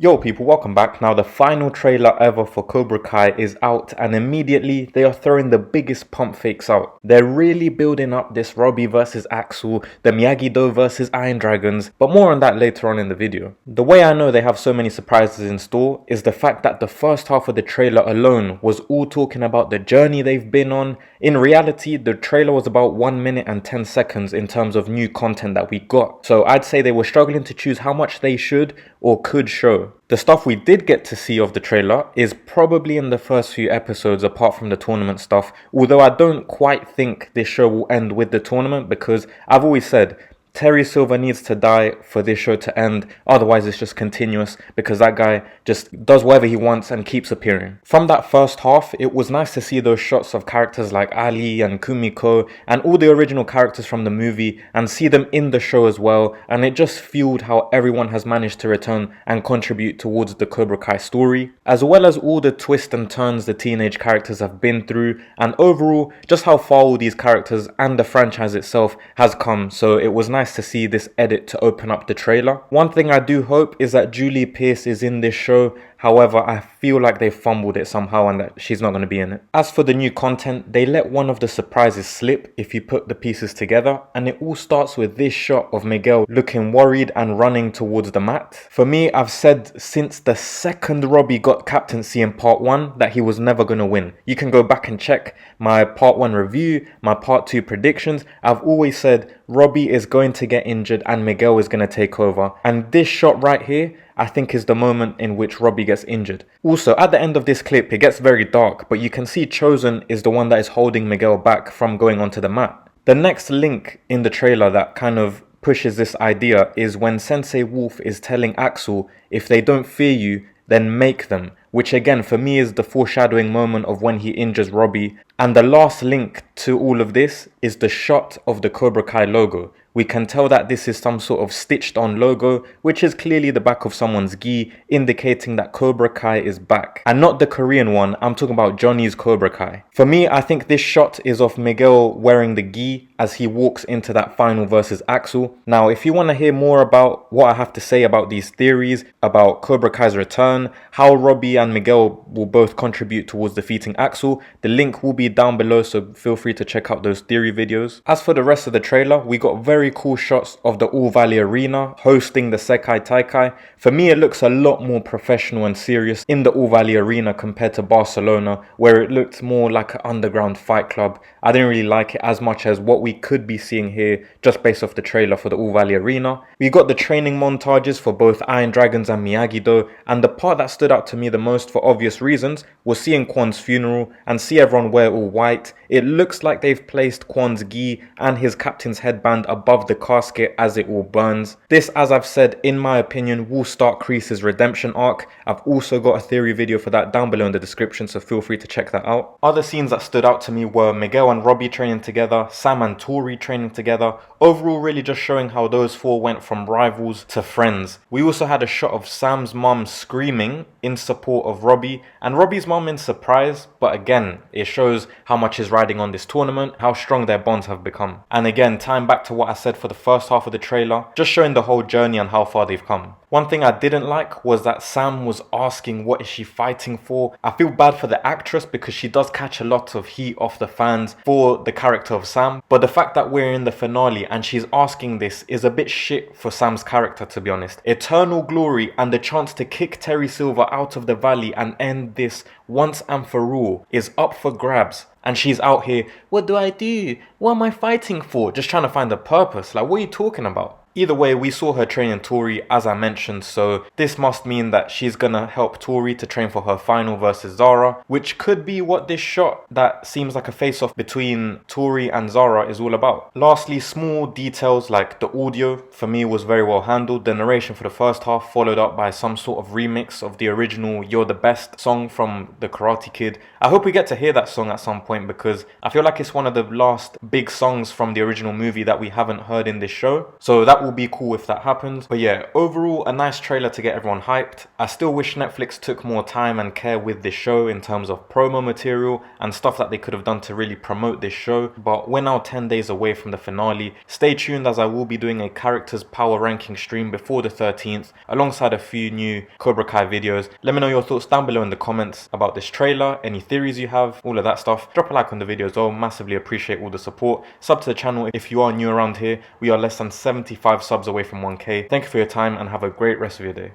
Yo people, welcome back. Now the final trailer ever for Cobra Kai is out and immediately they are throwing the biggest pump fakes out. They're really building up this Robby versus Axel, the Miyagi versus Iron Dragons, but more on that later on in the video. The way I know they have so many surprises in store is the fact that the first half of the trailer alone was all talking about the journey they've been on. In reality, the trailer was about 1 minute and 10 seconds in terms of new content that we got. So I'd say they were struggling to choose how much they should or could show. The stuff we did get to see of the trailer is probably in the first few episodes apart from the tournament stuff, although I don't quite think this show will end with the tournament because I've always said Terry Silver needs to die for this show to end, otherwise it's just continuous because that guy just does whatever he wants and keeps appearing. From that first half, it was nice to see those shots of characters like Ali and Kumiko and all the original characters from the movie and see them in the show as well, and it just fueled how everyone has managed to return and contribute towards the Cobra Kai story, as well as all the twists and turns the teenage characters have been through, and overall just how far all these characters and the franchise itself has come. So it was nice to see this edit to open up the trailer. One thing I do hope is that Julie Pierce is in this show. However, I feel like they fumbled it somehow and that she's not going to be in it. As for the new content, they let one of the surprises slip if you put the pieces together, and it all starts with this shot of Miguel looking worried and running towards the mat. For me, I've said since the second Robby got captaincy in part 1 that he was never going to win. You can go back and check my part 1 review, my part 2 predictions. I've always said Robby is going to get injured and Miguel is going to take over. And this shot right here, I think, is the moment in which Robby gets injured. Also, at the end of this clip, it gets very dark, but you can see Chosen is the one that is holding Miguel back from going onto the mat. The next link in the trailer that kind of pushes this idea is when Sensei Wolf is telling Axel, if they don't fear you, then make them, which again for me is the foreshadowing moment of when he injures Robby. And the last link to all of this is the shot of the Cobra Kai logo. We can tell that this is some sort of stitched on logo, which is clearly the back of someone's gi, indicating that Cobra Kai is back. And not the Korean one, I'm talking about Johnny's Cobra Kai. For me, I think this shot is of Miguel wearing the gi as he walks into that final versus Axel. Now, if you want to hear more about what I have to say about these theories, about Cobra Kai's return, how Robby and Miguel will both contribute towards defeating Axel, the link will be down below, so feel free to check out those theory videos. As for the rest of the trailer, we got very cool shots of the All Valley Arena hosting the Sekai Taikai. For me, it looks a lot more professional and serious in the All Valley Arena compared to Barcelona, where it looked more like an underground fight club. I didn't really like it as much as what we could be seeing here just based off the trailer for the All Valley Arena. We got the training montages for both Iron Dragons and Miyagi, and the part that stood out to me the most for obvious reasons was seeing Kwon's funeral and see everyone wear all white. It looks like they've placed Kwon's gi and his captain's headband above the casket as it all burns. This, as I've said, in my opinion, will start Kreese's redemption arc. I've also got a theory video for that down below in the description, so feel free to check that out. Other scenes that stood out to me were Miguel and Robby training together, Sam and Tori training together. Overall, really just showing how those four went from rivals to friends. We also had a shot of Sam's mum screaming in support of Robby, and Robby's mum in surprise, but again, it shows how much is riding on this tournament, how strong their bonds have become. And again, tying back to what I said for the first half of the trailer, just showing the whole journey and how far they've come. One thing I didn't like was that Sam was asking what is she fighting for. I feel bad for the actress because she does catch a lot of heat off the fans for the character of Sam, but the fact that we're in the finale and she's asking this is a bit shit for Sam's character, to be honest. Eternal glory and the chance to kick Terry Silver out of the valley and end this once and for all is up for grabs. And she's out here, what do I do? What am I fighting for? Just trying to find a purpose. Like, what are you talking about? Either way, we saw her training Tori, as I mentioned, so this must mean that she's gonna help Tori to train for her final versus Zara, which could be what this shot that seems like a face-off between Tori and Zara is all about. Lastly, small details like the audio, for me, was very well handled. The narration for the first half followed up by some sort of remix of the original You're the Best song from the Karate Kid. I hope we get to hear that song at some point because I feel like it's one of the last big songs from the original movie that we haven't heard in this show. So that will be cool if that happens. But yeah, overall, a nice trailer to get everyone hyped. I still wish Netflix took more time and care with this show in terms of promo material and stuff that they could have done to really promote this show. But we're now 10 days away from the finale. Stay tuned, as I will be doing a characters power ranking stream before the 13th alongside a few new Cobra Kai videos. Let me know your thoughts down below in the comments about this trailer, any theories you have, all of that stuff. Drop a like on the video as well. Massively appreciate all the support. Sub to the channel if you are new around here. We are less than 75 subs away from 1k. Thank you for your time and have a great rest of your day.